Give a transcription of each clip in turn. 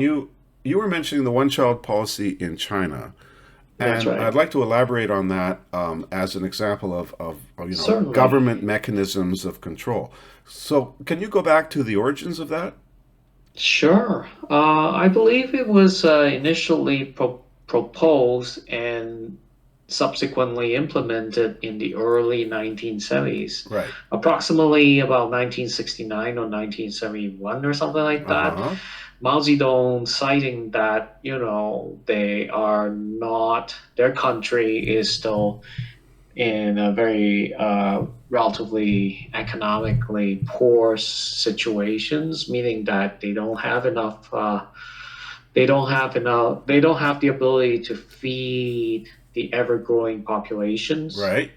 You you were mentioning the one-child policy in China, That's and right. I'd like to elaborate on that as an example of Certainly. government mechanisms of control. So, can you go back to the origins of that? Sure. I believe it was initially proposed and subsequently implemented in the early 1970s, Right. approximately about 1969 or 1971 or something like Uh that. huh. Mao Zedong citing that, they are not, their country is still in a very relatively economically poor situations, meaning that they don't have the ability to feed the ever-growing populations. Right.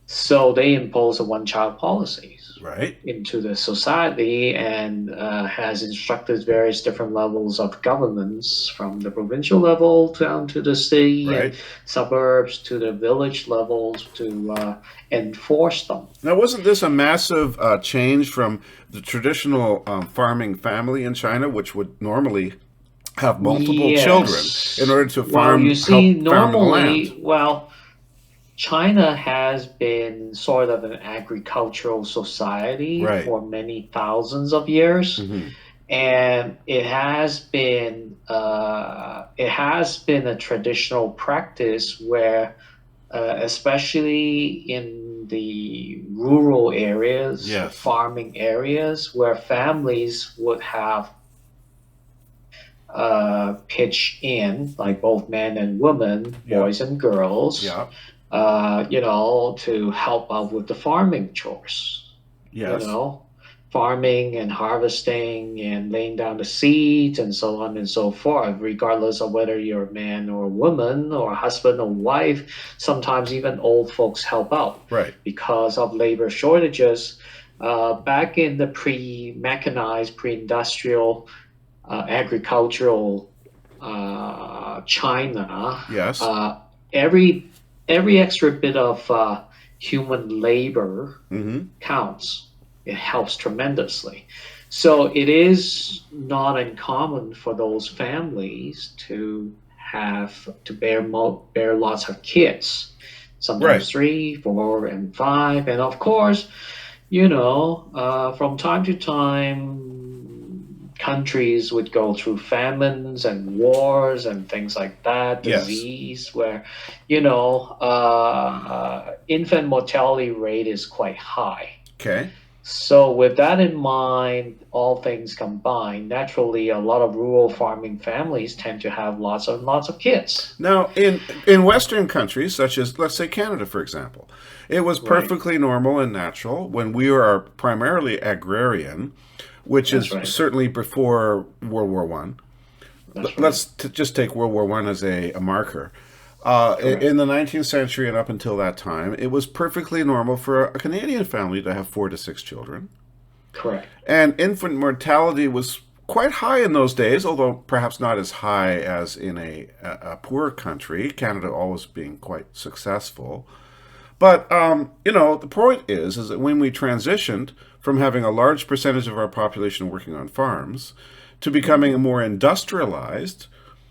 So they impose a one-child policy Right. into the society and has instructed various different levels of governments from the provincial level down to the city and Right. suburbs to the village levels to enforce them. Now, wasn't this a massive change from the traditional farming family in China, which would normally have multiple children in Yes. order to Well, you see, help farm the land? China has been sort of an agricultural society Right. for many thousands of years. Hmm. And it has been a traditional practice where, especially in the rural areas, Yes. farming areas, where families would have pitch in, like both men and women, Yep. boys and girls, Yeah. to help out with the farming chores, you Yes. know, farming and harvesting and laying down the seeds and so on and so forth, regardless of whether you're a man or a woman or a husband or wife. Sometimes even old folks help out Right. because of labor shortages. Back in the pre-mechanized, pre-industrial agricultural China, Yes. uh, every every extra bit of human labor Hmm. counts. It helps tremendously. So it is not uncommon for those families to have to bear lots of kids, Right. sometimes three, four, and five, and of course, from time to time, countries would go through famines and wars and things like that, Yes. disease, where, infant mortality rate is quite high. Okay. So, with that in mind, all things combined, naturally, a lot of rural farming families tend to have lots and lots of kids. Now, in Western countries, such as let's say Canada, for example, it was Right. perfectly normal and natural when we are primarily agrarian, which That's is right. certainly before World War One. That's right. Let's just take World War One as a marker. Correct. In the 19th century and up until that time, it was perfectly normal for a Canadian family to have 4 to 6 children. Correct. And infant mortality was quite high in those days, although perhaps not as high as in a poor country, Canada always being quite successful. But, the point is that when we transitioned from having a large percentage of our population working on farms to becoming Mhm. more industrialized,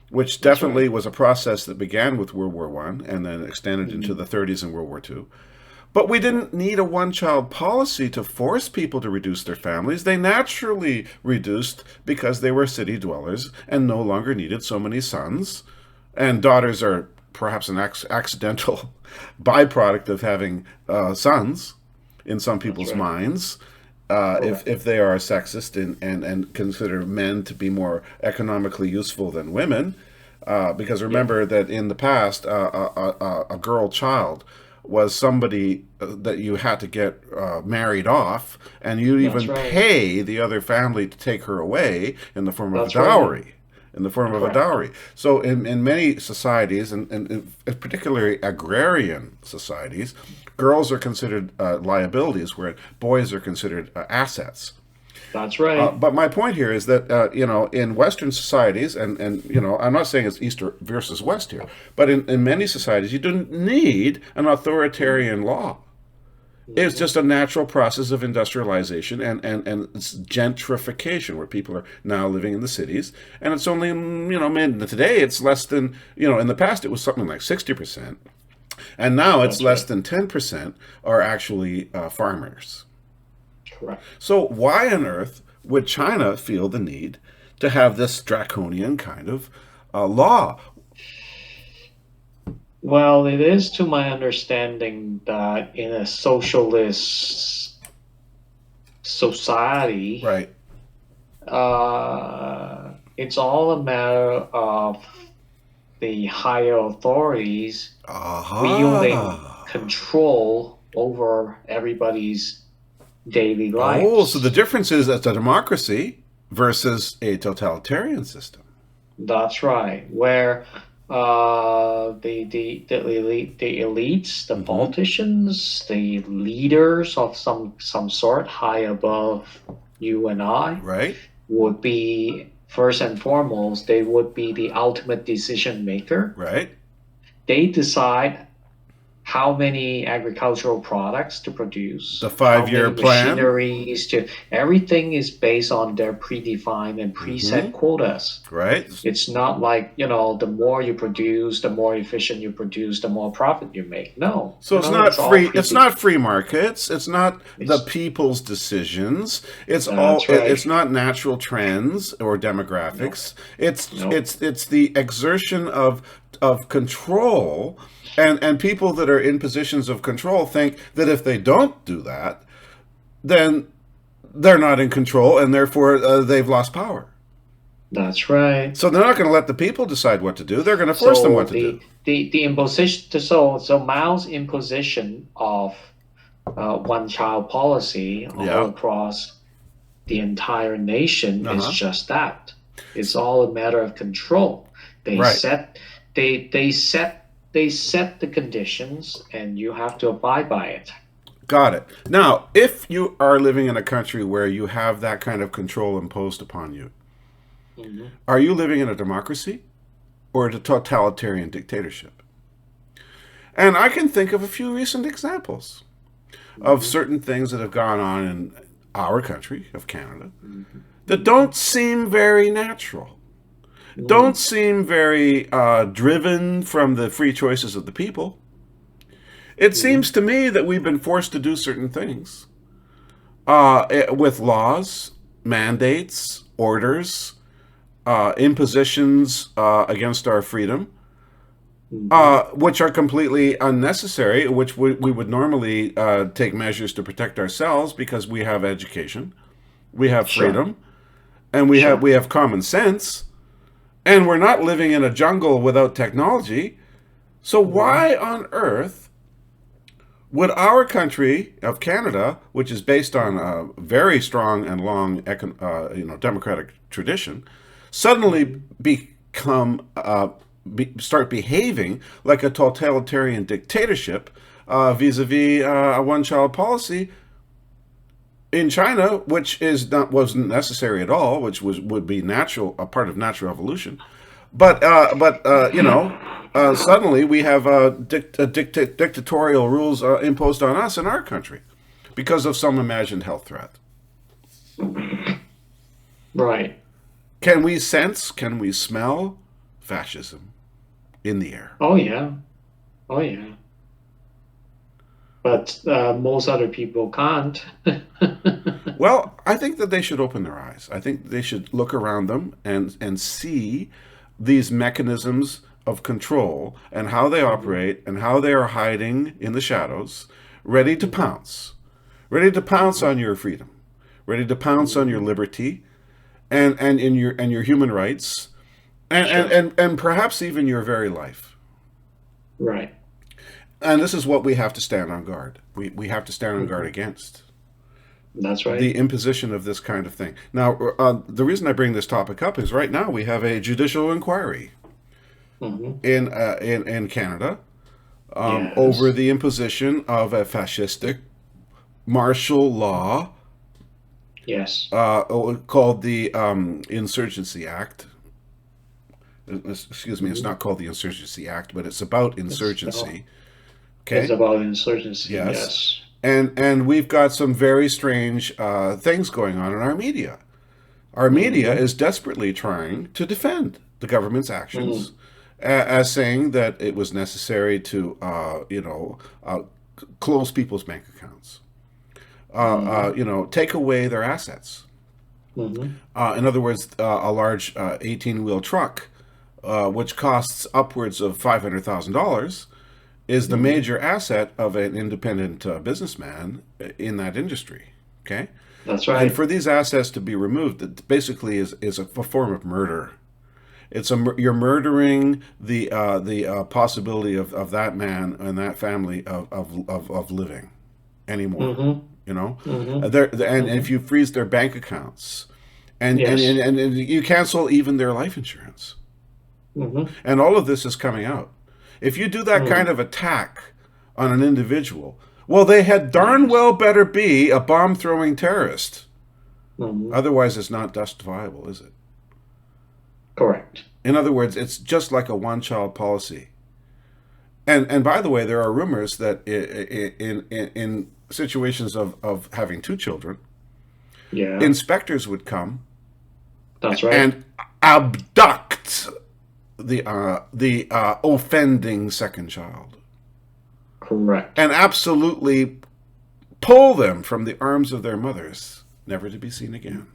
which That's right. definitely was a process that began with World War One and then extended into Mhm. the 30s and World War Two. But we didn't need a one child policy to force people to reduce their families. They naturally reduced because they were city dwellers and no longer needed so many sons. And daughters are perhaps an accidental byproduct of having sons in some That's people's right. minds. Correct. If they are sexist and consider men to be more economically useful than women, because Yep. remember that in the past, a girl child was somebody that you had to get married off, and you'd That's even right. pay the other family to take her away in the form of a That's right. dowry. In the form of a Correct. dowry. So, in many societies, and particularly agrarian societies, girls are considered liabilities, where boys are considered assets. That's right. But my point here is that in Western societies, and I'm not saying it's East versus West here, but in many societies, you don't need an authoritarian law. It's Hmm. just a natural process of industrialization and it's gentrification where people are now living in the cities. And it's only, man, today it's less than, in the past it was something like 60%. And now it's That's less right. than 10% are actually farmers. Correct. So why on earth would China feel the need to have this draconian kind of law? Well, it is to my understanding that in a socialist society, Right. it's all a matter of the higher authorities wielding Aha. control over everybody's daily Oh, so the lives. difference is that's a democracy versus a totalitarian system. That's right. Where the elites, the Hmm. politicians, the leaders of some sort high above you and I Right? would be first and foremost, they would be the ultimate decision maker. Right? They decide how many agricultural products to The produce, how 5 year many plan. machineries to, everything is based on their predefined and Hmm. preset quotas. Right? It's not like, the more you produce, the more efficient you produce, the more profit you make. No, So it's not it's all free. It's pre not free markets. It's not the it's people's decisions. It's all. that's right. It's not natural trends or No, demographics. It's no, it's it's the exertion of control, and people that are in positions of control think that if they don't do that, then they're not in control, and therefore they've lost power. that's right. So they're not going to let the people decide what to do. They're going to force them what So to do. the imposition, so Mao's imposition of one child policy all Yeah. across the entire nation Uh is huh. just that. It's all a matter of control. They Right. set they set the conditions and you have to abide by it. Got it. Now, if you are living in a country where you have that kind of control imposed upon you, Hmm. are you living in a democracy or a totalitarian dictatorship? And I can think of a few recent examples of Hmm. certain things that have gone on in our country of Canada that Hmm. don't seem very natural, don't Hmm. seem very driven from the free choices of the people. It seems Hmm. to me that we've been forced to do certain things with laws, mandates, orders, impositions against our freedom, Hmm. which are completely unnecessary, which we would normally take measures to protect ourselves because we have education, we have Sure, freedom, and we have sure. we have common sense, and we're not living in a jungle without technology. So Hmm. why on earth would our country of Canada, which is based on a very strong and long, democratic tradition, suddenly Hmm. become start behaving like a totalitarian dictatorship vis-a-vis a one-child policy in China, which is not wasn't necessary at all, which would be natural, a part of natural evolution. But suddenly we have dictatorial rules imposed on us in our country because of some imagined health threat. Right. Can we sense? Can we smell fascism in the air? Oh yeah. Oh yeah. But most other people can't. Well, I think that they should open their eyes. I think they should look around them and see these mechanisms of control and how they Hmm. operate and how they are hiding in the shadows, ready to Hmm. pounce, ready to pounce Hmm. on your freedom, ready to pounce on your Hmm. liberty and in your human rights Sure. and perhaps even your very life. Right. And this is what we have to stand on guard. We have to stand on guard Hmm. against That's the right. imposition of this kind of thing. Now, the reason I bring this topic up is right now we have a judicial inquiry Hmm. in Canada over Yes. the imposition of a fascistic martial law Yes. called the Insurgency Act. Excuse me, it's Hmm. not called the Insurgency Act, but it's about No, insurgency. it's Okay, about insurgency. yes, Yes. And we've got some very strange things going on in our media. Our media Mm-hmm. is desperately trying to defend the government's actions, Mm-hmm. as saying that it was necessary to, close people's bank accounts, Mm-hmm. take away their assets. Mm-hmm. In other words, a large 18-wheel truck, which costs upwards of $500,000, is the Mm-hmm. major asset of an independent businessman in that industry. Okay, That's and right. for these assets to be removed, it basically is a form of murder. You're murdering the possibility of that man and that family of living anymore. Mm-hmm. You know, Mm-hmm. and Mm-hmm. if you freeze their bank accounts, Yes. and you cancel even their life insurance, Mm-hmm. and all of this is coming out. If you do that kind Mm. of attack on an individual, well, they had darn Yes. well better be a bomb throwing terrorist. Mm-hmm. Otherwise, it's not justifiable, is it? Correct. In other words, it's just like a one child policy. And by the way, there are rumors that in situations of having two children, Yeah. inspectors would come That's right. and abduct the offending second child Correct. and absolutely pull them from the arms of their mothers, never to be seen again.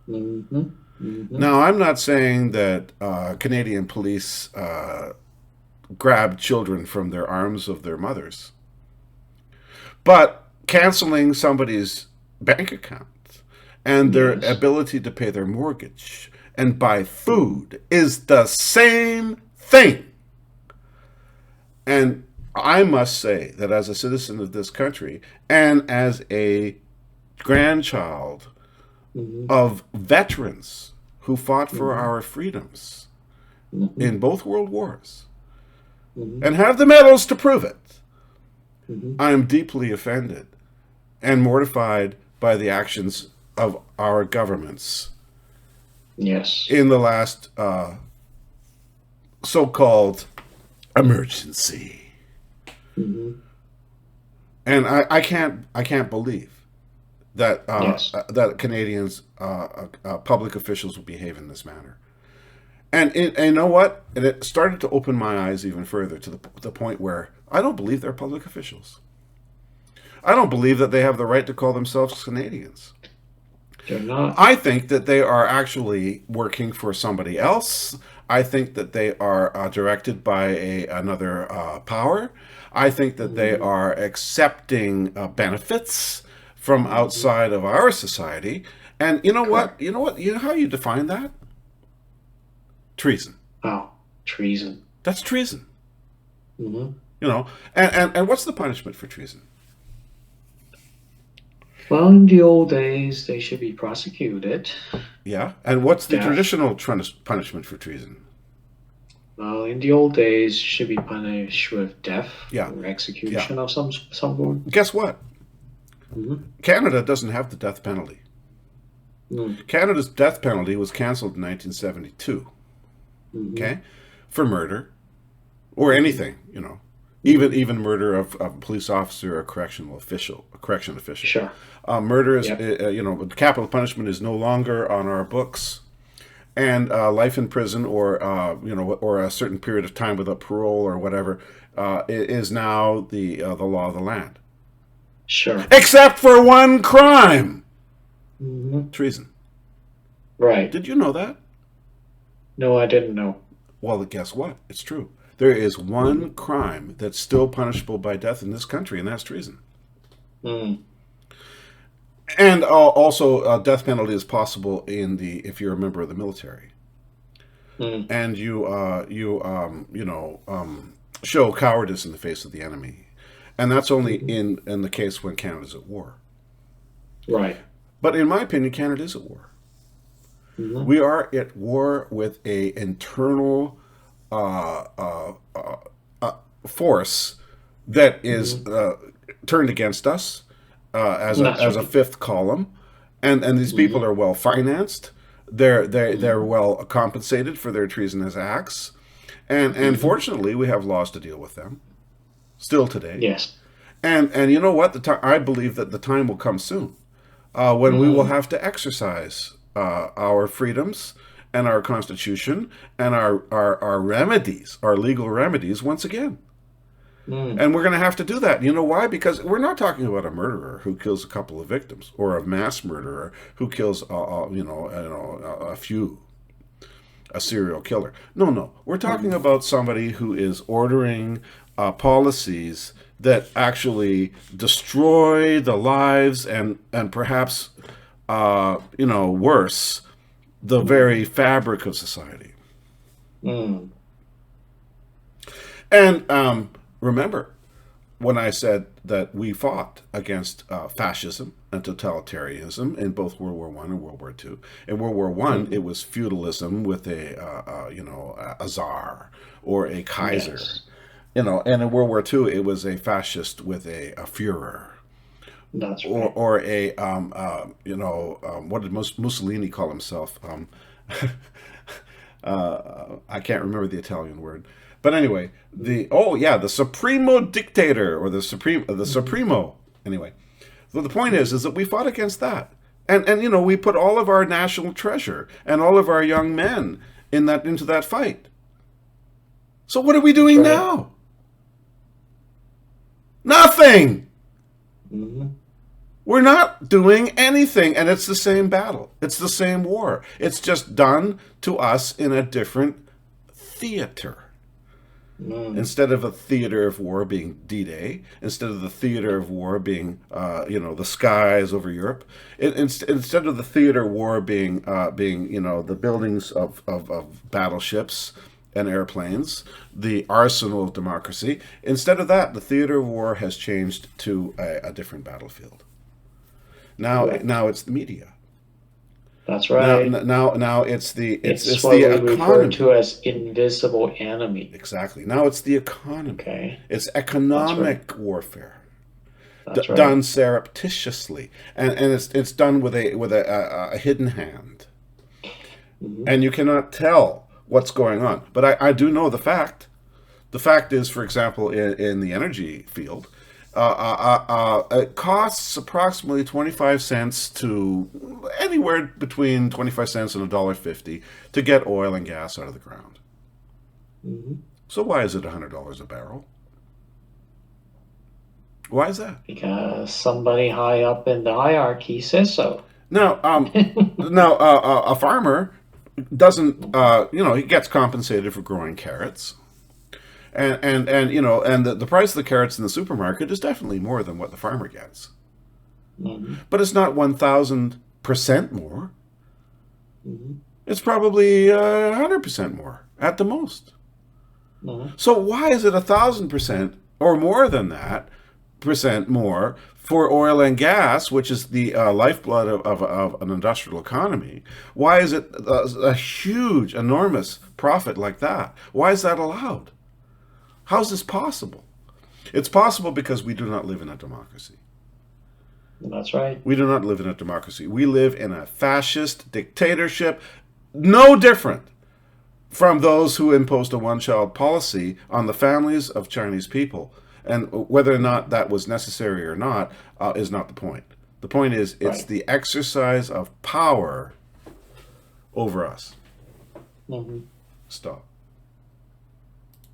Mm-hmm. Mm-hmm. Now, I'm not saying that Canadian police grab children from their arms of their mothers, but canceling somebody's bank account and their Yes. ability to pay their mortgage and buy food is the same thing. And I must say that as a citizen of this country and as a grandchild Mm-hmm. of veterans who fought for Mm-hmm. our freedoms Mm-hmm. in both world wars Mm-hmm. and have the medals to prove it, Mm-hmm. I am deeply offended and mortified by the actions of our governments Yes. in the last so-called emergency. Mm-hmm. And I can't believe that Yes. that Canadians public officials will behave in this manner. And you know what? And it started to open my eyes even further to the point where I don't believe they're public officials. I don't believe that they have the right to call themselves Canadians. They're not. I think that they are actually working for somebody else. I think that they are directed by another power. I think that they Mm-hmm. are accepting benefits from Mm-hmm. outside of our society. And you know what? Correct. You know what? You know how you define that? Treason. Oh, treason. That's treason. Mm-hmm. You know, and what's the punishment for treason? Well, in the old days, they should be prosecuted. Yeah, and what's the Death. traditional punishment for treason? Well, in the old days, should be punished with death Yeah, or yeah. execution of some sort. Guess what? Mm-hmm. Canada doesn't have the death penalty. Mm-hmm. Canada's death penalty was canceled in 1972. Mm-hmm. Okay, for murder or anything, even murder of a police officer or a correction official. Sure. Murder is, Yep. capital punishment is no longer on our books, and life in prison or a certain period of time without parole or whatever is now the law of the land, Sure. except for one crime: Mm-hmm. treason. Right. Did you know that? No, I didn't know. Well, guess what? It's true. There is Mm-hmm. one crime that's still punishable by death in this country, and that's treason. Mm. And also, death penalty is possible if you're a member of the military, Mm. and show cowardice in the face of the enemy, and that's only Mm-hmm. in the case when Canada's at war. Right. But in my opinion, Canada is at war. Mm-hmm. We are at war with a internal uh, uh, uh, force that is Mm-hmm. turned against us That's as a right. fifth column, and these people Mm-hmm. are well financed. They're Mm-hmm. well compensated for their treasonous acts, and Mm-hmm. fortunately, we have laws to deal with them still today. Yes. And you know what? I believe that the time will come soon when we will Mm, have to exercise our freedoms and our constitution and our remedies, our legal remedies once again. mm, And we're going to have to do that. You know why? Because we're not talking about a murderer who kills a couple of victims, or a mass murderer who kills, a few, a serial killer. No, no. We're talking mm. about somebody who is ordering policies that actually destroy the lives and perhaps, worse, the very fabric of society. Mm. And remember, when I said that we fought against fascism and totalitarianism in both World War One and World War Two. In World War One, Mm. it was feudalism with a czar or a Kaiser, Yes, and in World War Two, it was a fascist with a Führer. that's Or, right. or a what did Mussolini call himself? I can't remember the Italian word, but anyway, the Supremo Dictator, or the Mm. Supremo. Anyway, so the point is that we fought against that, and we put all of our national treasure and all of our young men into that fight. So what are we That's doing right. now? Nothing. Hmm. We're not doing anything, and it's the same battle. It's the same war. It's just done to us in a different theater. Mm. Instead of a theater of war being D-Day, instead of the theater of war being, the skies over Europe, instead of the theater war being the buildings of battleships and airplanes, the arsenal of democracy, instead of that, the theater of war has changed to a different battlefield. Correct. Now it's the media. That's Now, right. now It's it's what the we refer economy. to as invisible enemy. Exactly. Now it's the economy. Okay. It's That's right. economic warfare That's right. done surreptitiously, and it's done with a hidden hand, Hmm. and you cannot tell what's going on. But I do know the fact. The fact is, for example, in the energy field, it costs approximately 25 cents to anywhere between 25 cents and $1.50 to get oil and gas out of the ground. Hmm. So why is it $100 a barrel? Why is that? Because somebody high up in the hierarchy says so. Now, a farmer doesn't, he gets compensated for growing carrots, and the price of the carrots in the supermarket is definitely more than what the farmer gets, Hmm. but it's not 1,000% more. Hmm. It's probably 100% more at the most. Hmm. So why is it 1,000% or more than that percent more for oil and gas, which is the lifeblood of an industrial economy? Why is it a huge, enormous profit like that? Why is that allowed? How is this possible? It's possible because we do not live in a democracy. That's right. We do not live in a democracy. We live in a fascist dictatorship, no different from those who imposed a one-child policy on the families of Chinese people. And whether or not that was necessary or not is not the point. The point is, it's Right. the exercise of power over us. Hmm. Stop.